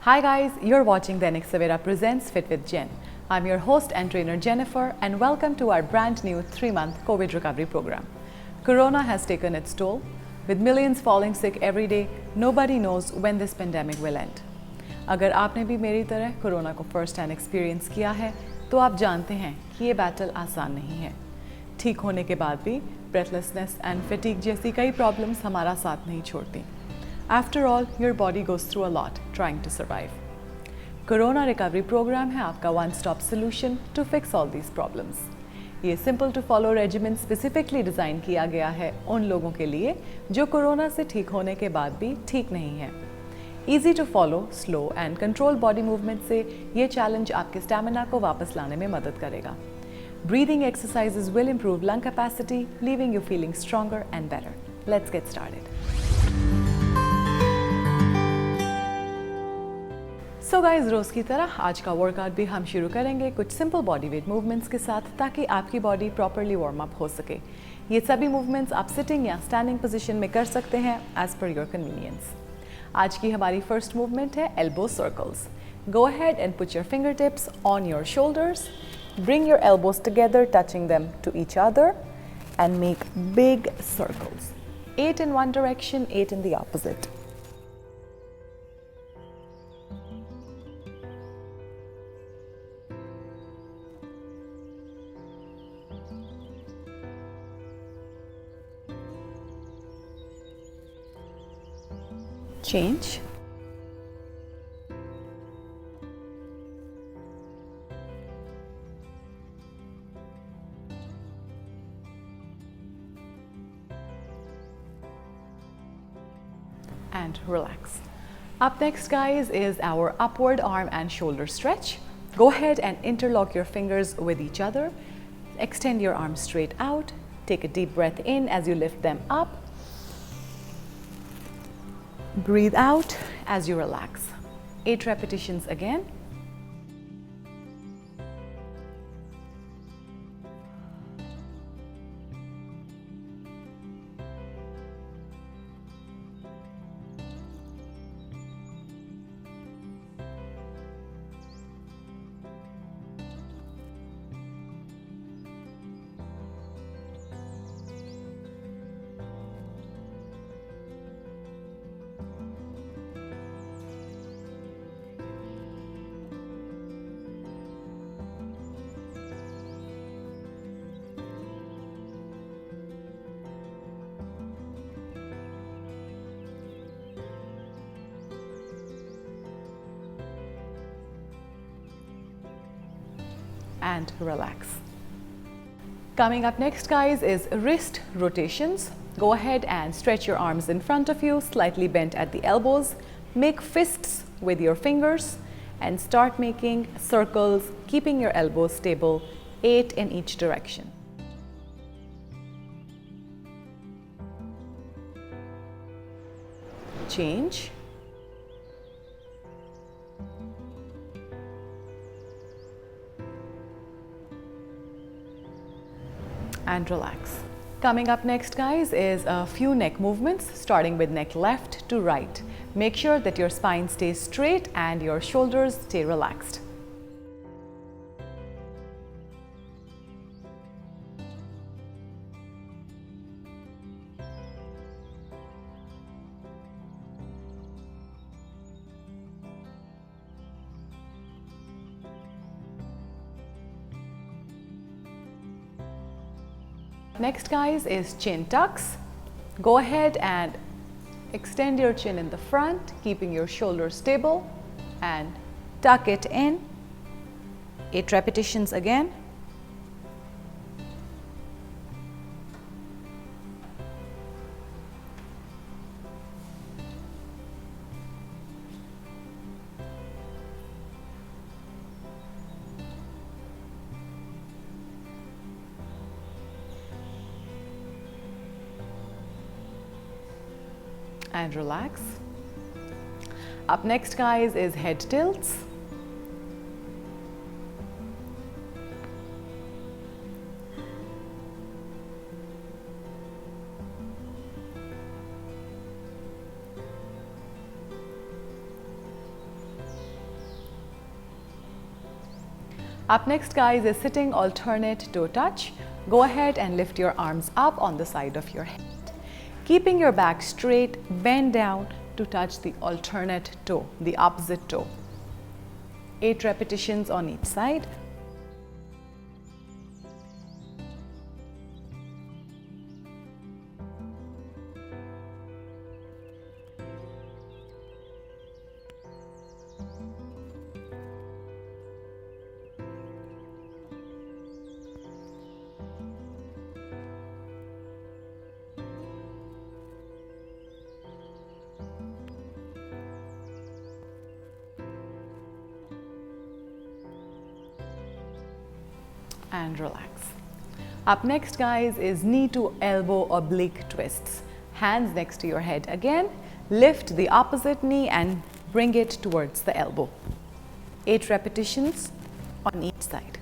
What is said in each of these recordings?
Hi guys, you're watching the NX Savera Presents Fit with Jen. I'm your host and trainer Jennifer and welcome to our brand new 3-month COVID recovery program. Corona has taken its toll. With millions falling sick every day, nobody knows when this pandemic will end. अगर आपने भी मेरी तरह corona को first hand experience किया है तो आप जानते हैं कि ये बैटल आसान नहीं है। ठीक होने के बाद भी ब्रेथलेसनेस एंड फैटिग जैसी कई प्रॉब्लम्स हमारा साथ नहीं छोड़ती। After all, your body goes through a lot trying to survive. Corona Recovery Program है आपका one-stop solution to fix all these problems. ये simple to follow regimen specifically design किया गया है उन लोगों के लिए जो कोरोना से ठीक होने के बाद भी ठीक नहीं है। Easy to follow, slow and control body movement से ये challenge आपके स्टैमिना को वापस लाने में मदद करेगा। Breathing exercises will improve lung capacity, leaving you feeling stronger and better. Let's get started. So guys रोज़ की तरह आज का वर्कआउट भी हम शुरू करेंगे कुछ सिंपल बॉडी वेट मूवमेंट्स के साथ ताकि आपकी बॉडी प्रॉपरली वार्म अप हो सके। ये सभी मूवमेंट्स आप सिटिंग या स्टैंडिंग पोजीशन में कर सकते हैं एज पर योर कन्वीनियंस। आज की हमारी फर्स्ट मूवमेंट है elbow circles. Go ahead and put your finger tips on your shoulders, bring your elbows together touching them to each other and make big circles, 8 in one direction, 8 in the opposite. Change. And relax. Up next, guys, is our upward arm and shoulder stretch. Go ahead and interlock your fingers with each other. Extend your arms straight out. Take a deep breath in as you lift them up. Breathe out as you relax. 8 repetitions again. And relax. Coming up next, guys, is wrist rotations. Go ahead and stretch your arms in front of you, slightly bent at the elbows. Make fists with your fingers and start making circles, keeping your elbows stable, 8 in each direction. Change. And relax. Coming up next, guys, is a few neck movements, starting with neck left to right. Make sure that your spine stays straight and your shoulders stay relaxed. Next, guys, is chin tucks. Go ahead and extend your chin in the front, keeping your shoulders stable, and tuck it in. 8 repetitions again. And relax. Up next, guys, is head tilts. Up next, guys, is sitting alternate toe touch. Go ahead and lift your arms up on the side of your head. Keeping your back straight, bend down to touch the alternate toe, the opposite toe. 8 repetitions on each side. And relax. Up next, guys, is knee to elbow oblique twists. Hands next to your head again. Lift the opposite knee and bring it towards the elbow. 8 repetitions on each side.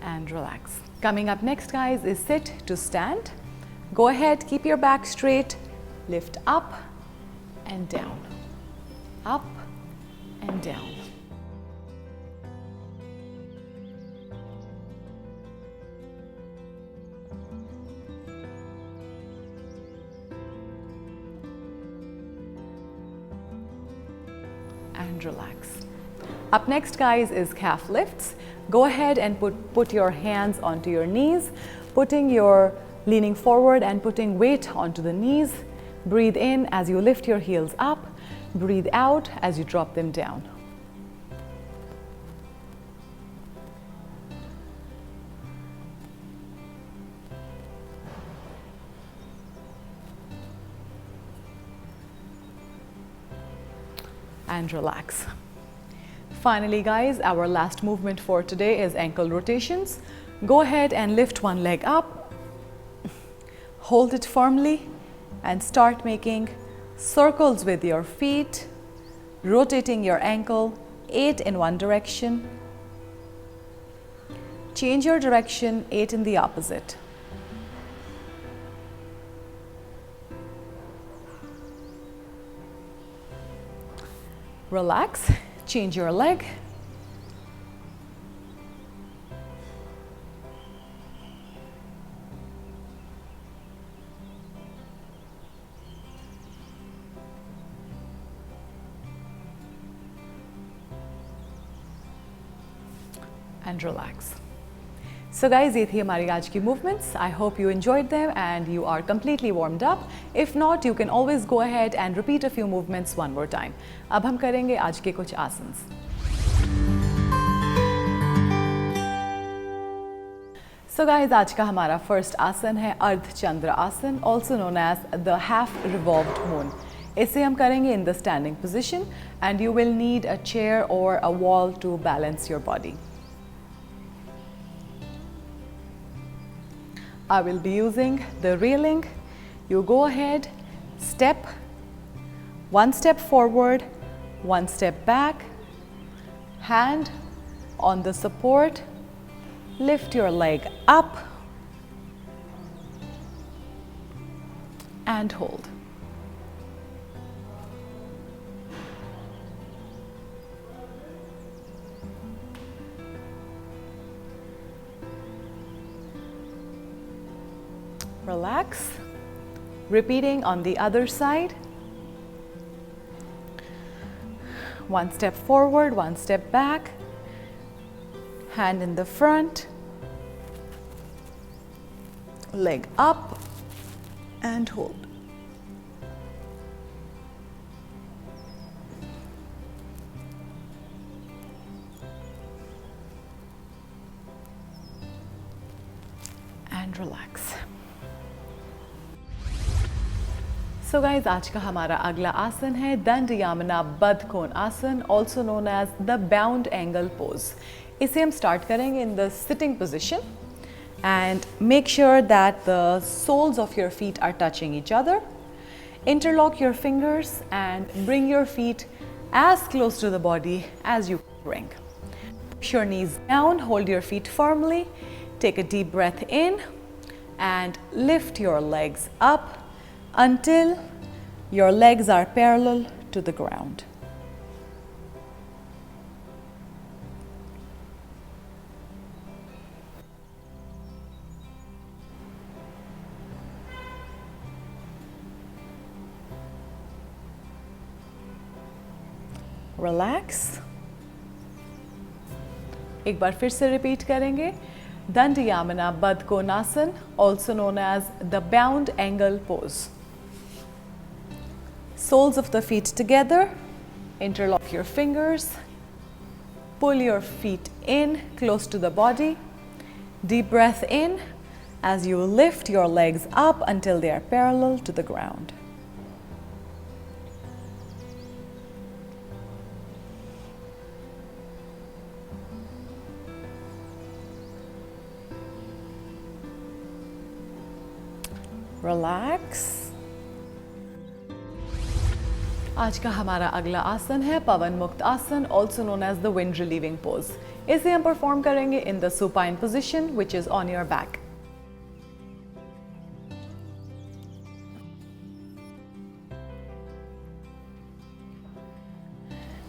And relax. Coming up next, guys, is sit to stand. Go ahead, keep your back straight, lift up and down, up and down. And relax. Up next, guys, is calf lifts. Go ahead and put your hands onto your knees, leaning forward and putting weight onto the knees. Breathe in as you lift your heels up. Breathe out as you drop them down. And relax. Finally, guys, our last movement for today is ankle rotations. Go ahead and lift one leg up, hold it firmly, and start making circles with your feet, rotating your ankle 8 in one direction. Change your direction 8 in the opposite. Relax. Change your leg. And relax. So guys, ये थी हमारी आज की movements. I hope you enjoyed them and you are completely warmed up. If not, you can always go ahead and repeat a few movements one more time. अब हम करेंगे आज के कुछ आसन्स. So guys, आज का हमारा first आसन है अर्ध चंद्र आसन, also known as the half revolved moon. इसे हम करेंगे in the standing position and you will need a chair or a wall to balance your body. I will be using the railing. You go ahead, step, one step forward, one step back, hand on the support, lift your leg up and hold. Relax. Repeating on the other side. One step forward, one step back. Hand in the front. Leg up and hold. And relax. So guys, आज का हमारा अगला आसन है दंडयामना बद्धकोण आसन, also known as the bound angle pose. इसे हम start करेंगे in the sitting position and make sure that the soles of your feet are touching each other. Interlock your fingers and bring your feet as close to the body as you can bring. Push your knees down, hold your feet firmly, take a deep breath in and lift your legs up until your legs are parallel to the ground. Relax. एक बार फिर से repeat करेंगे. Dandiyamana Baddkonasana, also known as the bound angle pose. Soles of the feet together, interlock your fingers, pull your feet in close to the body. Deep breath in as you lift your legs up until they are parallel to the ground. Relax. आज का हमारा अगला आसन है पवन मुक्त आसन, also known as the wind relieving pose. इसे हम परफॉर्म करेंगे in the supine position, which is on your back.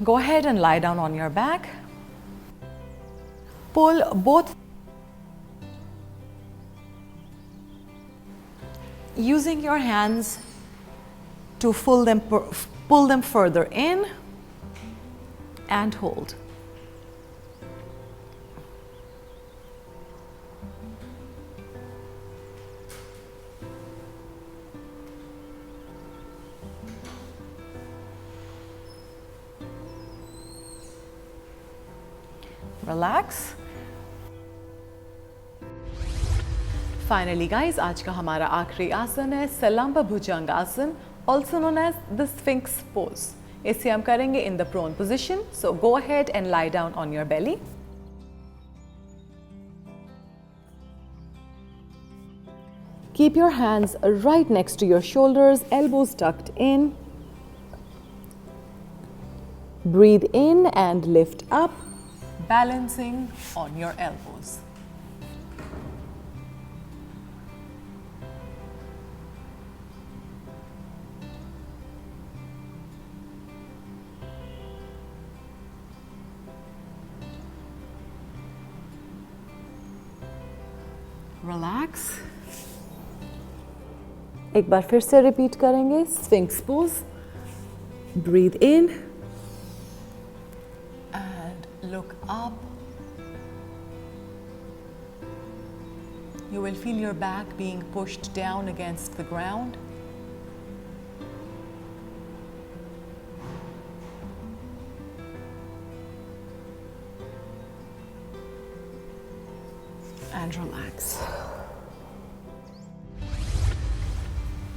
Go ahead and lie down on your back. Pull both. Using your hands to pull them further in and hold. Relax. Finally guys, आज का हमारा आखिरी आसन है सलंब भुजंगासन, also known as the Sphinx pose. इसे हम करेंगे in the prone position. So go ahead and lie down on your belly. Keep your hands right next to your shoulders, elbows tucked in. Breathe in and lift up, balancing on your elbows. Relax. एक बार फिर से repeat करेंगे Sphinx pose. Breathe in and look up. You will feel your back being pushed down against the ground. And relax.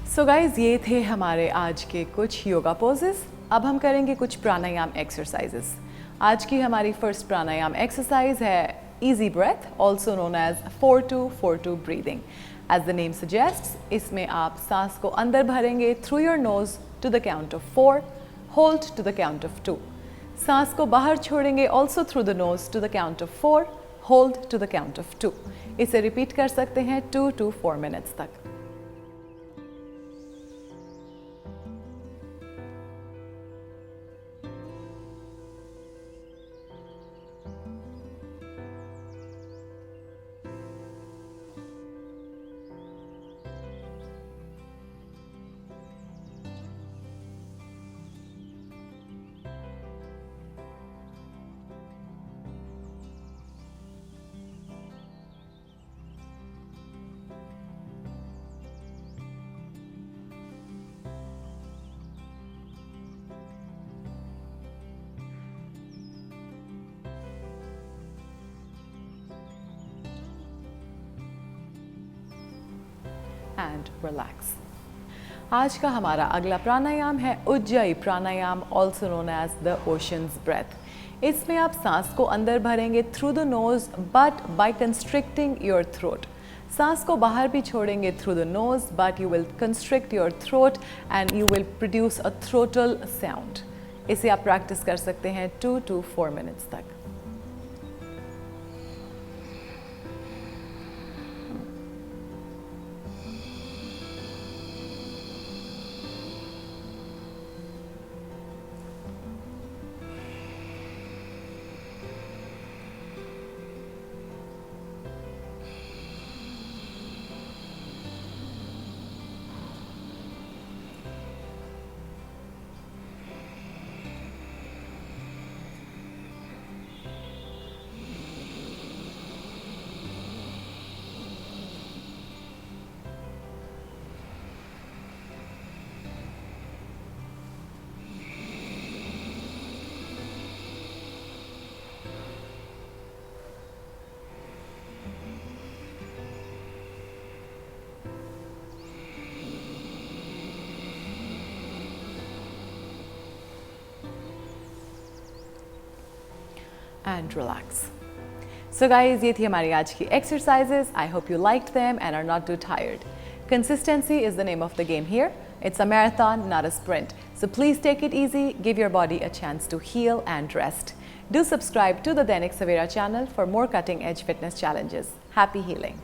So guys, ये थे हमारे आज के कुछ योगा पोजेस. अब हम करेंगे कुछ प्राणायाम एक्सरसाइजेस. आज की हमारी फर्स्ट प्राणायाम एक्सरसाइज है easy breath, also known as 4-2-4-2 breathing. As the name suggests, इसमें आप सांस को अंदर भरेंगे through your nose to the count of 4, hold to the count of 2. सांस को बाहर छोड़ेंगे also through the nose to the count of 4, hold to the count of 2. इसे रिपीट कर सकते हैं 2 to 4 minutes तक. And relax. आज का हमारा अगला प्राणायाम है उज्जयी प्राणायाम, also known as the ocean's breath. इसमें आप सांस को अंदर भरेंगे through the nose but by constricting your throat. सांस को बाहर भी छोड़ेंगे through the nose, but you will constrict your throat and you will produce a throatal sound. इसे आप प्रैक्टिस कर सकते हैं 2 to 4 minutes तक. And relax. So guys, ये थी हमारी आज की exercises. I hope you liked them and are not too tired. Consistency is the name of the game here. It's a marathon, not a sprint. So please take it easy, give your body a chance to heal and rest. Do subscribe to the Dainik Savera channel for more cutting edge fitness challenges. Happy healing.